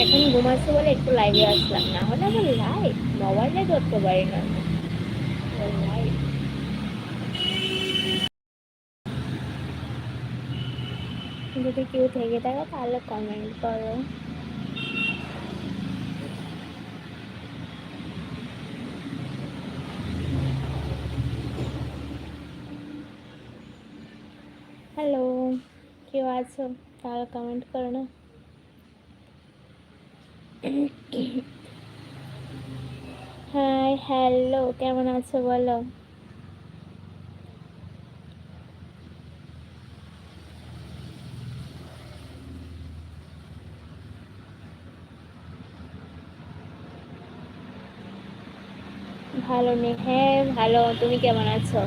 এখন ঘুমাচ্ছে বলে একটু লাইভে আসলাম, না হলে আমার লাইভ মোবাইলে ধরতে পারি না লাইভ। যদি কেউ থেকে থাকে তাহলে কমেন্ট করো। হ্যালো, কেউ আছো তাহলে কমেন্ট করো না। হাই হ্যালো, কেমন আছো বলো। ভালো নেই, হ্যাঁ ভালো, তুমি কেমন আছো?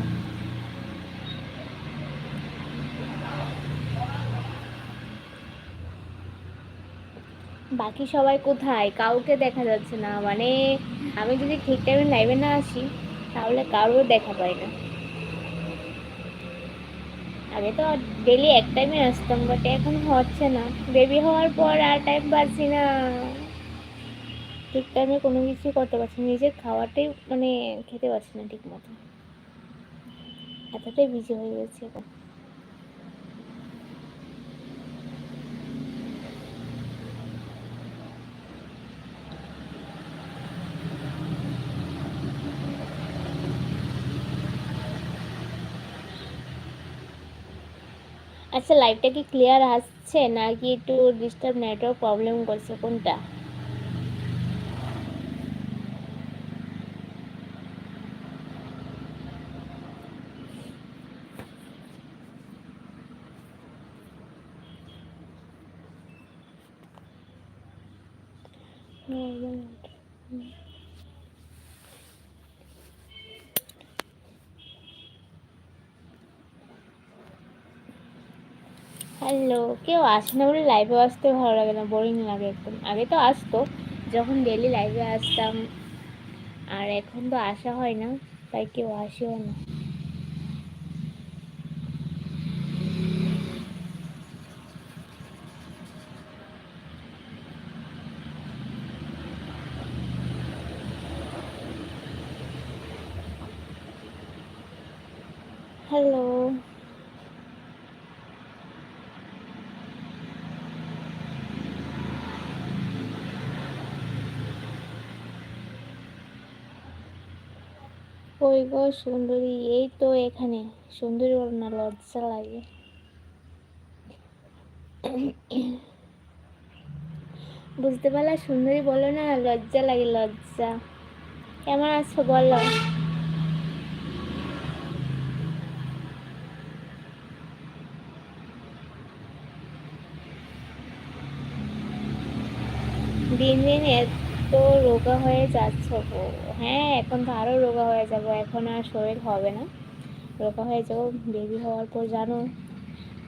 বাকি সবাই কোথায়? কাউকে দেখা যাচ্ছে না, মানে আমি যদি ঠিক টাইমে লাইভে না আসি তাহলে কারোর দেখা পাই না। আগে তো ডেলি এক টাইমে আসতাম, বাট এখন হচ্ছে না। বেবি হওয়ার পর আর টাইম পাচ্ছি না, ঠিক টাইমে কোনো কিছু করতে পারছি না, নিজের খাওয়াটাই মানে খেতে পারছি না ঠিক মতো, এতটাই বিজি হয়ে গেছি এখন। আচ্ছা, লাইভটা কি ক্লিয়ার আসছে নাকি একটু ডিস্টার্ব নেটওয়ার্ক প্রবলেম করছে, কোনটা? হ্যালো, কেউ আসে না বলে লাইভে আসতে ভালো লাগে না, বোরিং লাগে একদম। আগে তো আসতো, যখন ডেলি লাইভে আসতাম, আর এখন তো আসা হয় না, তাই কেউ আসেও না। হ্যালো, কই গো সুন্দরী? এই তো এখানে। সুন্দরী বলো না, লজ্জা লাগে। বুঝতে পারলা? সুন্দরী বলো না, লজ্জা লাগে, লজ্জা। কেমন আছো বলো। দিন দিন এত রোগা হয়ে যাচ্ছ গো। হ্যাঁ, এখন তো আরো রোগা হয়ে যাবো, এখন আর শরীর হবে না, রোগা হয়ে যাবো। বেবি হওয়ার পর জানো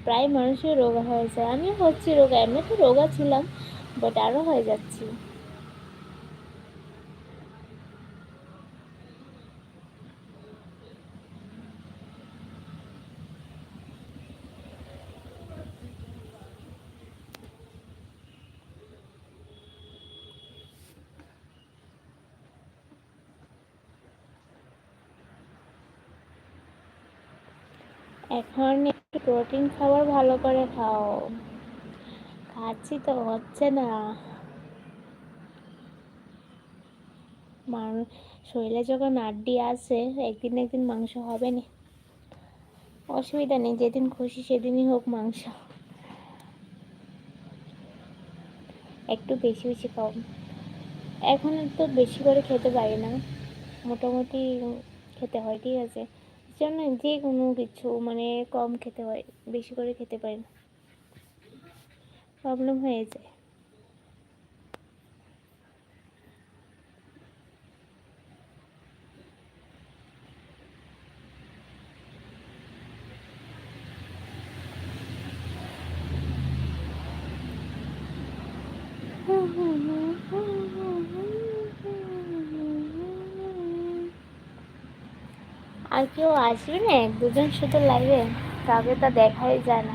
প্রায় মানুষের রোগা হয়ে যায়, আমি হচ্ছি রোগা, এমনি তো রোগা ছিলাম, বাট আরো হয়ে যাচ্ছি। এখন একটু প্রোটিন খাবার ভালো করে খাও। খাচ্ছি তো, হচ্ছে না। মানুষ শরীরে যখন আড্ডি আছে, একদিন না একদিন মাংস হবে না, অসুবিধা নেই, যেদিন খুশি সেদিনই হোক মাংস। একটু বেশি বেশি খাও। এখন তো বেশি করে খেতে পারি না, মোটামুটি খেতে হয়, ঠিক আছে, জন্য যে কোনো কিছু মানে কম খেতে হয়, বেশি করে খেতে পারি না, প্রবলেম হয়ে যায়। আর কেউ আসবে না, এক দুজন শুধু লাইভে, কাউকে তা দেখাই যায় না।